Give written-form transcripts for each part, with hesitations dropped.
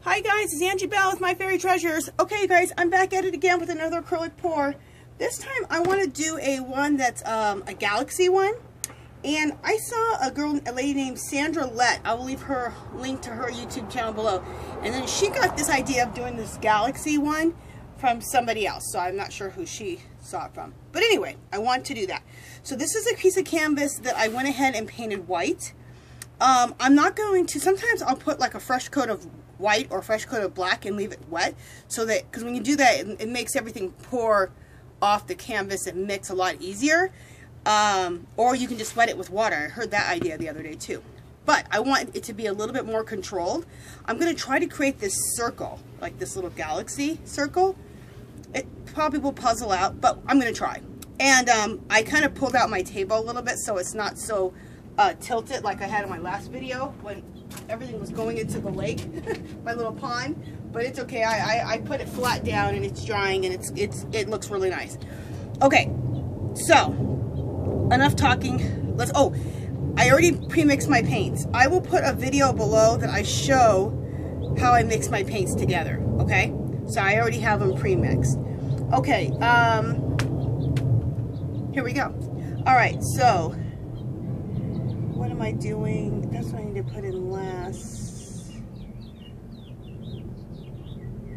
Hi guys, it's Angie Bell with My Fairy Treasures. Okay guys, I'm back at it again with another acrylic pour. This time I want to do one that's a galaxy one. And I saw a lady named SANDRA LETT. I will leave her link to her YouTube channel below. And then she got this idea of doing this galaxy one from somebody else. So I'm not sure who she saw it from. But anyway, I want to do that. So this is a piece of canvas that I went ahead and painted white. I'm not going to, sometimes I'll put like a fresh coat of white or fresh coat of black and leave it wet, so that, because when you do that, it makes everything pour off the canvas and mix a lot easier. Or you can just wet it with water. I heard that idea the other day too. But I want it to be a little bit more controlled. I'm going to try to create this circle, like this little galaxy circle. It probably will puzzle out, but I'm going to try. And I kind of pulled out my table a little bit so it's not so tilted like I had in my last video when everything was going into the lake, my little pond. But it's okay. I put it flat down and it's drying and it looks really nice. Okay, so enough talking. I already pre-mixed my paints. I will put a video below that I show how I mix my paints together. Okay, so I already have them pre-mixed. Okay, here we go. All right, so what am I doing? That's what I need to put in last.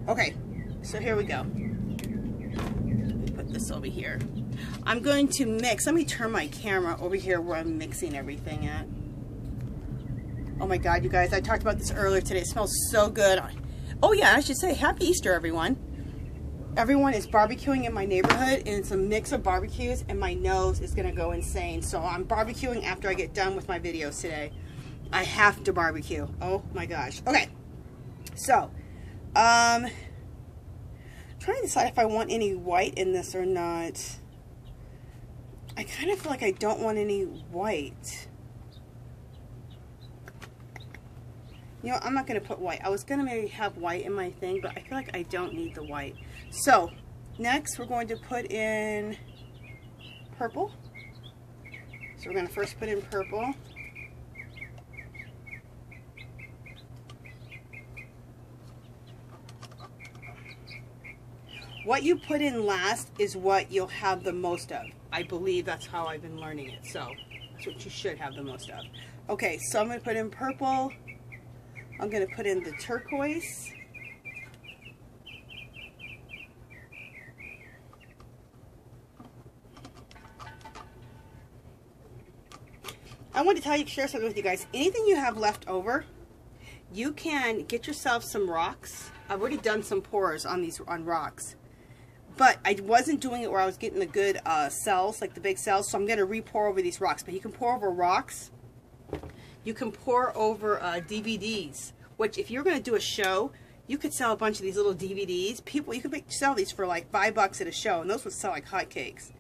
Okay, so here we go. Let me put this over here. I'm going to mix. Let me turn my camera over here where I'm mixing everything at. Oh my God, you guys, I talked about this earlier today. It smells so good. Oh yeah, I should say Happy Easter, everyone. Everyone is barbecuing in my neighborhood, and it's a mix of barbecues, and my nose is going to go insane. So I'm barbecuing after I get done with my videos today. I have to barbecue. Oh my gosh. Okay. So, trying to decide if I want any white in this or not. I kind of feel like I don't want any white. You know, I'm not going to put white. I was going to maybe have white in my thing, but I feel like I don't need the white. So, next we're going to put in purple. So we're going to first put in purple. What you put in last is what you'll have the most of. I believe that's how I've been learning it. So, that's what you should have the most of. Okay, so I'm going to put in purple. I'm going to put in the turquoise. I want to share something with you guys. Anything you have left over, you can get yourself some rocks. I've already done some pours on rocks, but I wasn't doing it where I was getting the good cells, like the big cells. So I'm going to re-pour over these rocks. But you can pour over rocks. You can pour over DVDs, which if you're going to do a show, you could sell a bunch of these little DVDs. You could sell these for like $5 at a show, and those would sell like hotcakes.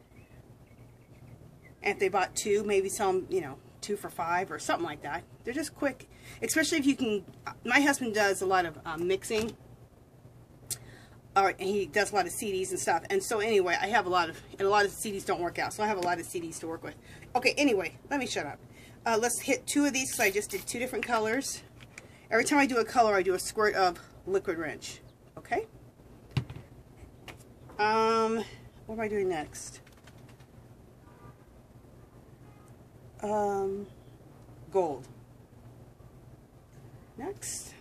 And if they bought two, maybe sell them, you know, 2 for $5 or something like that. They're just quick, especially if you can. My husband does a lot of mixing, and he does a lot of CDs and stuff. And so anyway, I have a lot of CDs don't work out, so I have a lot of CDs to work with. Okay, anyway, let me shut up. Let's hit 2 of these because I just did 2 different colors. Every time I do a color, I do a squirt of liquid wrench. Okay. What am I doing next? Gold. Next,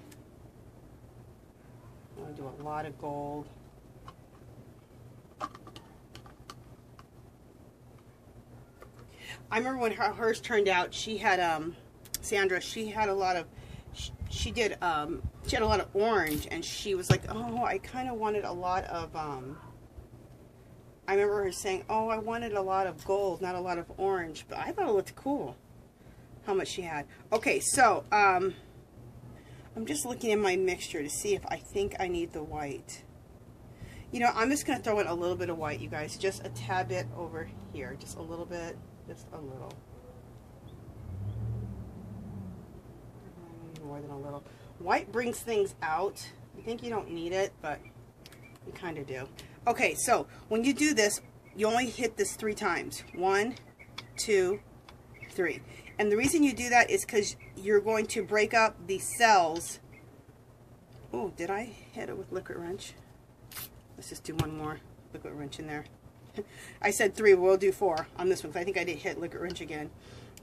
I'm going to do a lot of gold. I remember when hers turned out, she had, Sandra, she had a lot of, she had a lot of orange, and she was like, oh, I kind of wanted a lot of, I remember her saying, oh, I wanted a lot of gold, not a lot of orange, but I thought it looked cool, how much she had. Okay, so, I'm just looking in my mixture to see if I think I need the white. You know, I'm just going to throw in a little bit of white, you guys, just a tad bit over here, just a little bit, just a little. More than a little. White brings things out. I think you don't need it, but you kind of do. Okay, so when you do this, you only hit this 3 times. 1, 2, 3. And the reason you do that is because you're going to break up the cells Oh, did I hit it with liquid wrench? Let's just do one more liquid wrench in there. I said 3, we'll do 4 on this one because I think I did hit liquid wrench again.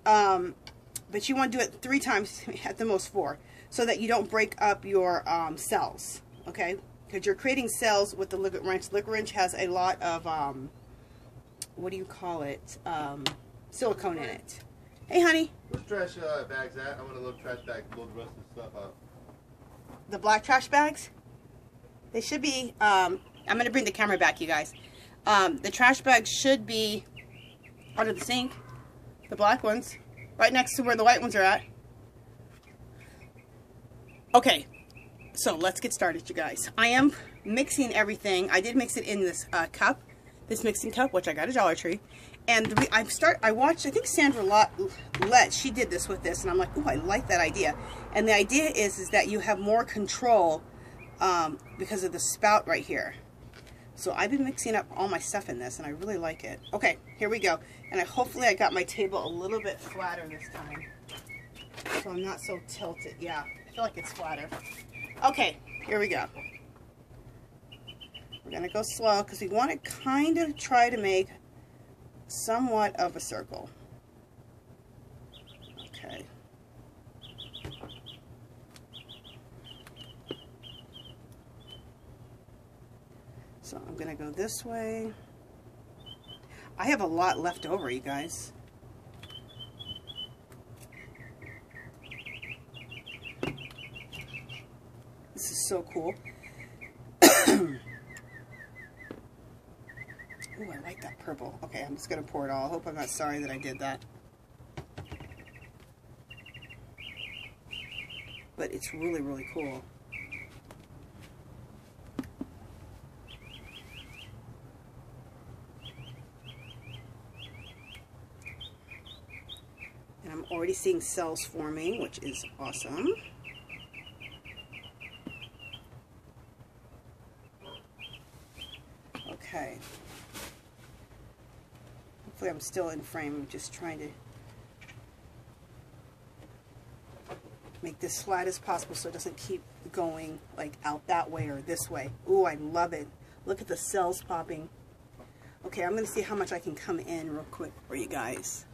But you want to do it 3 times, at the most 4, so that you don't break up your cells, okay? Because you're creating cells with the liquid wrench. Liquid wrench has a lot of, what do you call it? Silicone in it. Hey, honey. Where's trash bags at? I want a little trash bag to load the rest of the stuff up. The black trash bags? They should be, I'm going to bring the camera back, you guys. The trash bags should be under the sink. The black ones. Right next to where the white ones are at. Okay. So, let's get started, you guys. I am mixing everything. I did mix it in this cup. This mixing cup, which I got at Dollar Tree. And I watched, I think Sandra LETT, she did this with this. And I'm like, ooh, I like that idea. And the idea is that you have more control because of the spout right here. So I've been mixing up all my stuff in this, and I really like it. Okay, here we go. And hopefully I got my table a little bit flatter this time, so I'm not so tilted. Yeah, I feel like it's flatter. Okay, here we go. We're going to go slow because we want to kind of try to make somewhat of a circle. Okay. So I'm going to go this way. I have a lot left over, you guys. This is so cool. Ooh, I like that purple. Okay, I'm just going to pour it all. I hope I'm not sorry that I did that. But it's really, really cool. And I'm already seeing cells forming, which is awesome. Okay. Hopefully I'm still in frame. I'm just trying to make this flat as possible so it doesn't keep going like out that way or this way. Ooh, I love it. Look at the cells popping. Okay, I'm going to see how much I can come in real quick for you guys.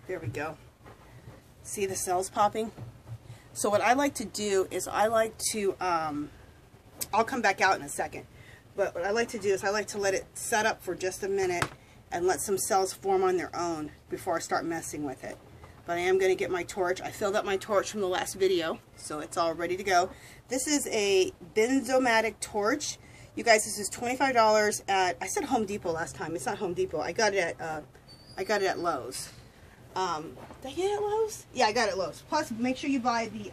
There we go. See the cells popping? So what I like to do is I like to, I'll come back out in a second. But what I like to do is I like to let it set up for just a minute and let some cells form on their own before I start messing with it. But I am going to get my torch. I filled up my torch from the last video, so it's all ready to go. This is a benzomatic torch. You guys, this is $25 at, I said Home Depot last time. It's not Home Depot. I got it at Lowe's. Did I get it at Lowe's? Yeah, I got it at Lowe's. Plus, make sure you buy the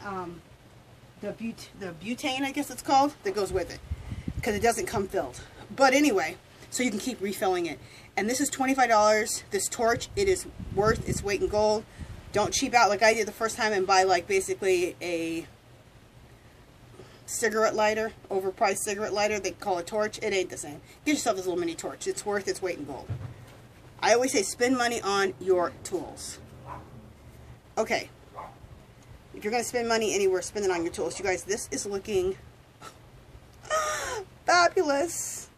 butane, I guess it's called, that goes with it, because it doesn't come filled. But anyway, so you can keep refilling it. And this is $25. This torch, it is worth its weight in gold. Don't cheap out like I did the first time and buy like basically a cigarette lighter, overpriced cigarette lighter. They call it a torch. It ain't the same. Get yourself this little mini torch. It's worth its weight in gold. I always say spend money on your tools. Okay. If you're going to spend money anywhere, spend it on your tools. You guys, this is looking fabulous.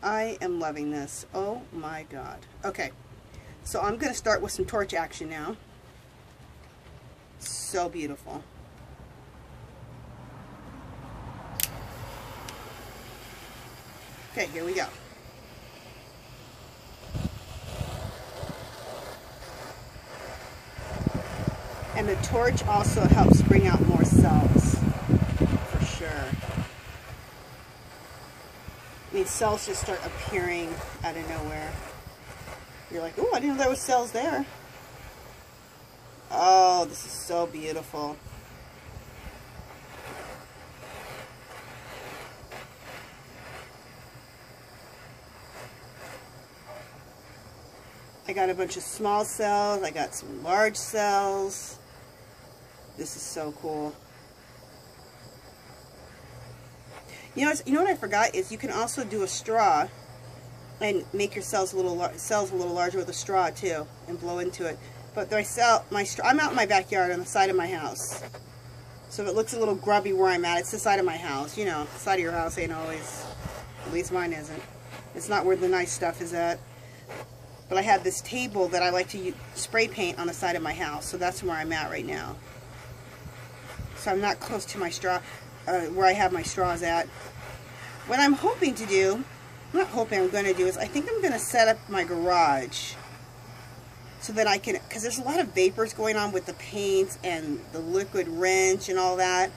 I am loving this. Oh my God. Okay. So I'm going to start with some torch action now. So beautiful. Okay, here we go. And the torch also helps bring out more cells, for sure. I mean, cells just start appearing out of nowhere. You're like, oh, I didn't know there was cells there. Oh, this is so beautiful. I got a bunch of small cells. I got some large cells. This is so cool. You know what I forgot is you can also do a straw and make your cells a little larger with a straw too, and blow into it. But I sell my straw. I'm out in my backyard on the side of my house. So if it looks a little grubby where I'm at, it's the side of my house. You know, the side of your house ain't always, at least mine isn't. It's not where the nice stuff is at. But I have this table that I like to spray paint on the side of my house. So that's where I'm at right now. So I'm not close to my straw, where I have my straws at. What I'm hoping to do, I'm not hoping, I'm going to do is, I think I'm going to set up my garage so that I can, because there's a lot of vapors going on with the paint and the liquid wrench and all that.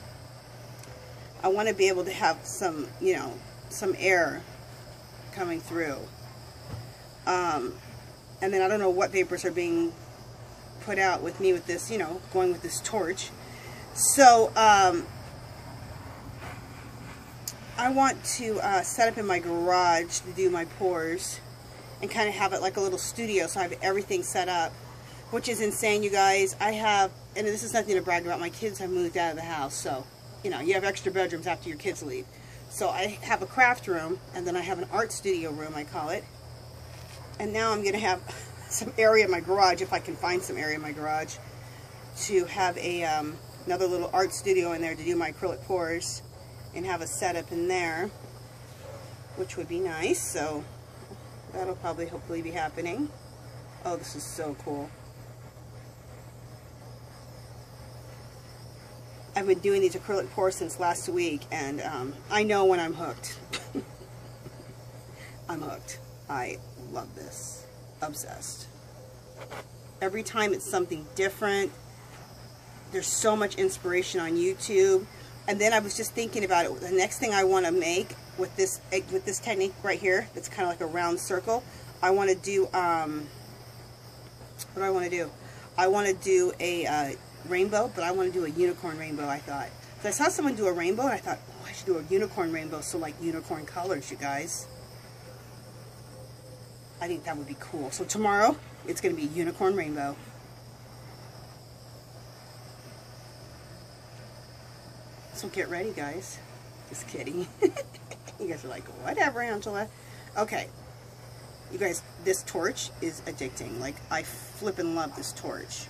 I want to be able to have some, you know, some air coming through. And then I don't know what vapors are being put out with me with this, you know, going with this torch. So, I want to set up in my garage to do my pours and kind of have it like a little studio, so I have everything set up, which is insane, you guys. I have, and this is nothing to brag about, my kids have moved out of the house, so, you know, you have extra bedrooms after your kids leave. So I have a craft room, and then I have an art studio room, I call it. And now I'm going to have some area in my garage, if I can find some area in my garage, to have a another little art studio in there to do my acrylic pours, and have a setup in there, which would be nice. So that'll probably hopefully be happening. Oh, this is so cool. I've been doing these acrylic pours since last week, and I know when I'm hooked. I'm hooked. I love this. Obsessed. Every time it's something different. There's so much inspiration on YouTube. And then I was just thinking about it. The next thing I want to make with this technique right here, that's kind of like a round circle, I want to do, what do I want to do? I want to do a rainbow, but I want to do a unicorn rainbow, I thought. So I saw someone do a rainbow, and I thought, oh, I should do a unicorn rainbow, so like unicorn colors, you guys. I think that would be cool. So tomorrow, it's going to be unicorn rainbow. So get ready, guys. Just kidding. You guys are like, whatever, Angela. Okay. You guys, this torch is addicting. Like, I flippin' love this torch.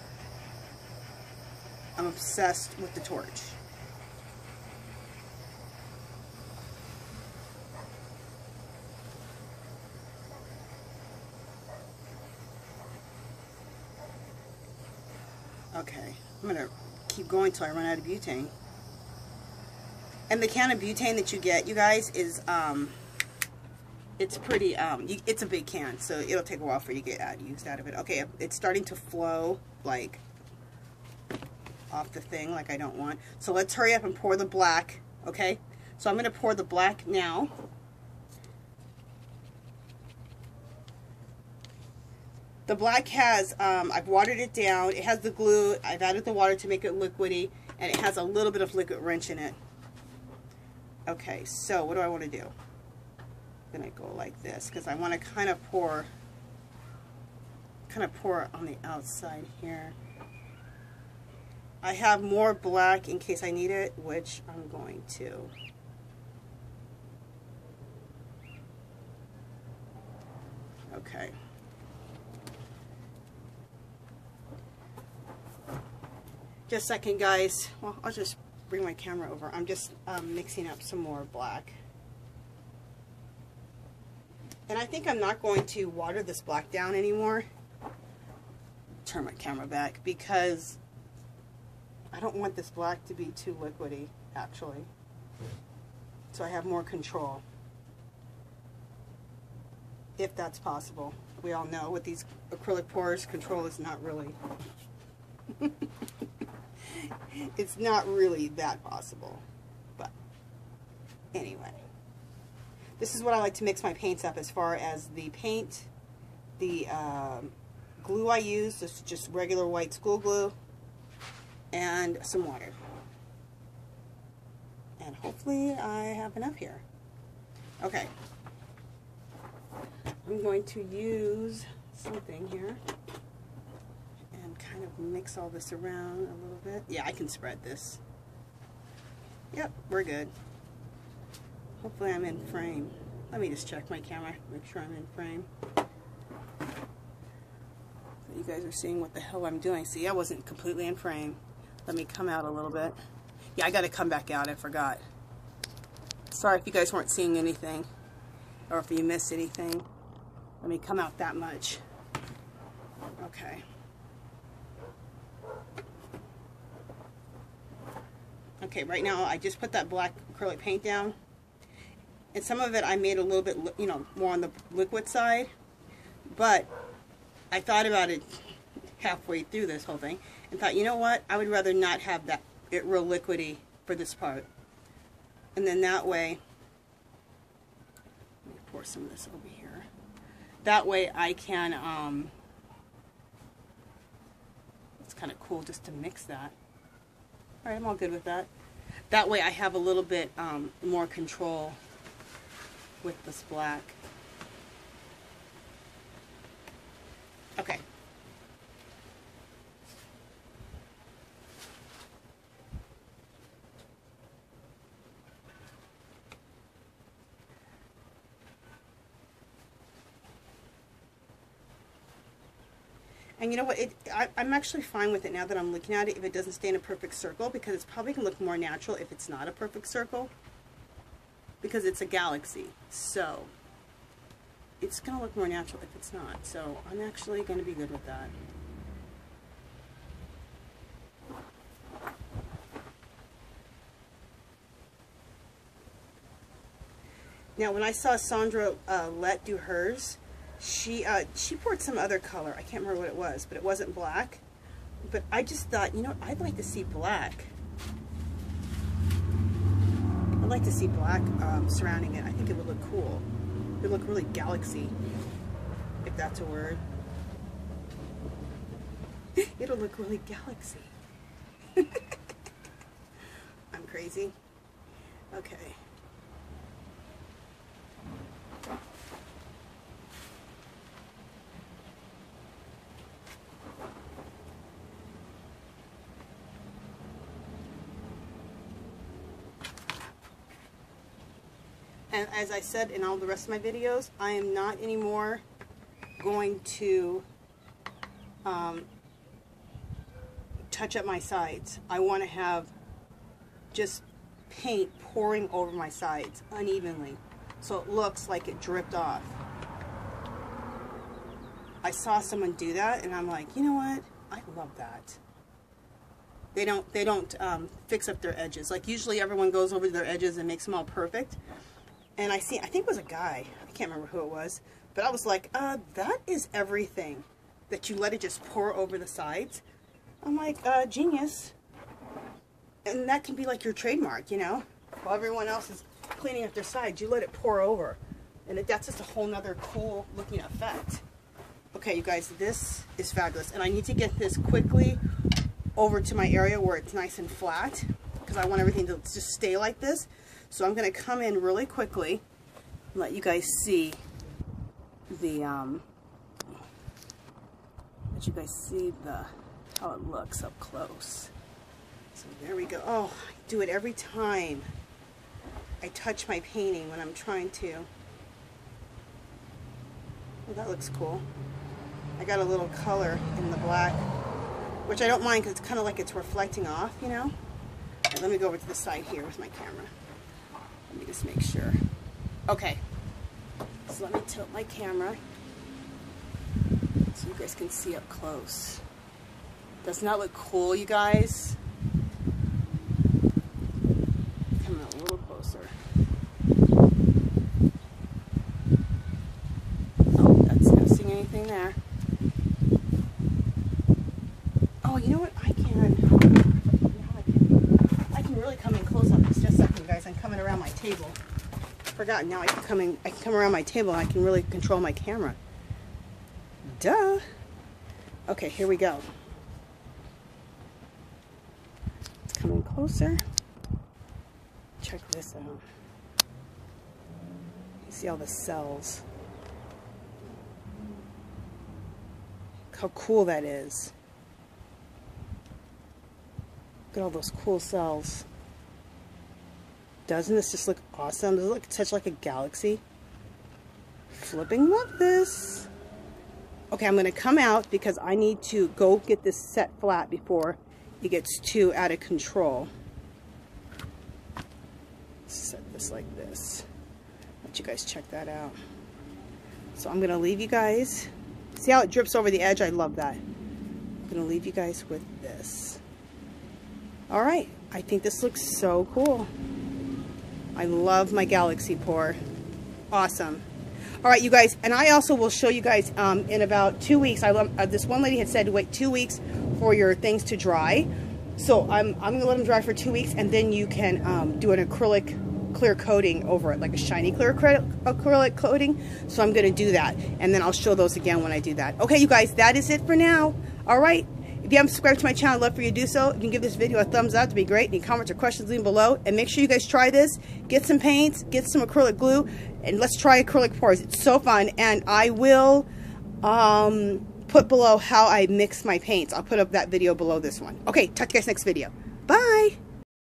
I'm obsessed with the torch. Okay. I'm going to keep going till I run out of butane. And the can of butane that you get, you guys, is, it's pretty, it's a big can, so it'll take a while for you to get used out of it. Okay, it's starting to flow, like, off the thing, like I don't want. So let's hurry up and pour the black, okay? So I'm going to pour the black now. The black has, I've watered it down. It has the glue. I've added the water to make it liquidy, and it has a little bit of liquid wrench in it. Okay, so what do I want to do? I'm going to go like this because I want to kind of pour on the outside here. I have more black in case I need it, which I'm going to. Okay. Just a second, guys. Well, I'll just bring my camera over. I'm just mixing up some more black. And I think I'm not going to water this black down anymore. Turn my camera back because I don't want this black to be too liquidy, actually. So I have more control. If that's possible. We all know with these acrylic pours, control is not really... It's not really that possible. But anyway. This is what I like to mix my paints up as far as the paint, the glue I use. This is just regular white school glue. And some water. And hopefully I have enough here. Okay. I'm going to use something here. Kind of mix all this around a little bit. Yeah, I can spread this. Yep, we're good. Hopefully I'm in frame. Let me just check my camera, make sure I'm in frame. So you guys are seeing what the hell I'm doing. See, I wasn't completely in frame. Let me come out a little bit. Yeah, I got to come back out. I forgot. Sorry if you guys weren't seeing anything, or if you missed anything. Let me come out that much. Okay. Okay, right now I just put that black acrylic paint down. And some of it I made a little bit, you know, more on the liquid side. But I thought about it halfway through this whole thing and thought, you know what? I would rather not have that it real liquidy for this part. And then that way, let me pour some of this over here. That way I can, it's kind of cool just to mix that. All right, I'm all good with that. That way I have a little bit more control with this black. Okay. And you know what, I'm actually fine with it now that I'm looking at it if it doesn't stay in a perfect circle, because it's probably going to look more natural if it's not a perfect circle, because it's a galaxy. So it's going to look more natural if it's not. So I'm actually going to be good with that. Now when I saw Sandra LETT do hers, she poured some other color. I can't remember what it was, but it wasn't black. But I just thought, you know, I'd like to see black. I'd like to see black surrounding it. I think it would look cool. It would look really galaxy, if that's a word. It'll look really galaxy. I'm crazy. Okay. And as I said in all the rest of my videos, I am not anymore going to touch up my sides. I want to have just paint pouring over my sides unevenly, so it looks like it dripped off. I saw someone do that, and I'm like, you know what? I love that. They don't fix up their edges. Like usually everyone goes over their edges and makes them all perfect. And I think it was a guy, I can't remember who it was, but I was like, that is everything, that you let it just pour over the sides. I'm like, genius. And that can be like your trademark, you know? While everyone else is cleaning up their sides, you let it pour over. And that's just a whole nother cool looking effect. Okay, you guys, this is fabulous. And I need to get this quickly over to my area where it's nice and flat, because I want everything to just stay like this. So I'm going to come in really quickly and let you guys see the, how it looks up close. So there we go. Oh, I do it every time I touch my painting when I'm trying to. Well, that looks cool. I got a little color in the black, which I don't mind because it's kind of like it's reflecting off, you know. And let me go over to the side here with my camera. Let me just make sure. Okay, so let me tilt my camera so you guys can see up close. Doesn't that look cool, you guys? Come a little closer. Oh, that's not seeing anything there. Oh, you know what? I can really come in close up. It's just a second, you guys. I'm coming around my table. Forgot. Now I can come around my table and I can really control my camera. Duh. Okay, here we go. It's coming closer. Check this out. You see all the cells. Look how cool that is. Look at all those cool cells. Doesn't this just look awesome? Does it look such like a galaxy? Flipping love this. Okay, I'm going to come out because I need to go get this set flat before it gets too out of control. Set this like this. Let you guys check that out. So I'm going to leave you guys. See how it drips over the edge? I love that. I'm going to leave you guys with this. All right. I think this looks so cool. I love my galaxy pour. Awesome. All right, you guys, and I also will show you guys in about 2 weeks. This one lady had said to wait 2 weeks for your things to dry. So I'm going to let them dry for 2 weeks, and then you can do an acrylic clear coating over it, like a shiny clear acrylic coating. So I'm going to do that, and then I'll show those again when I do that. Okay, you guys, that is it for now. All right. If you haven't subscribed to my channel, I'd love for you to do so. You can give this video a thumbs up to be great. Any comments or questions, leave them below. And make sure you guys try this. Get some paints, get some acrylic glue, and let's try acrylic pours. It's so fun. And I will put below how I mix my paints. I'll put up that video below this one. Okay, talk to you guys next video.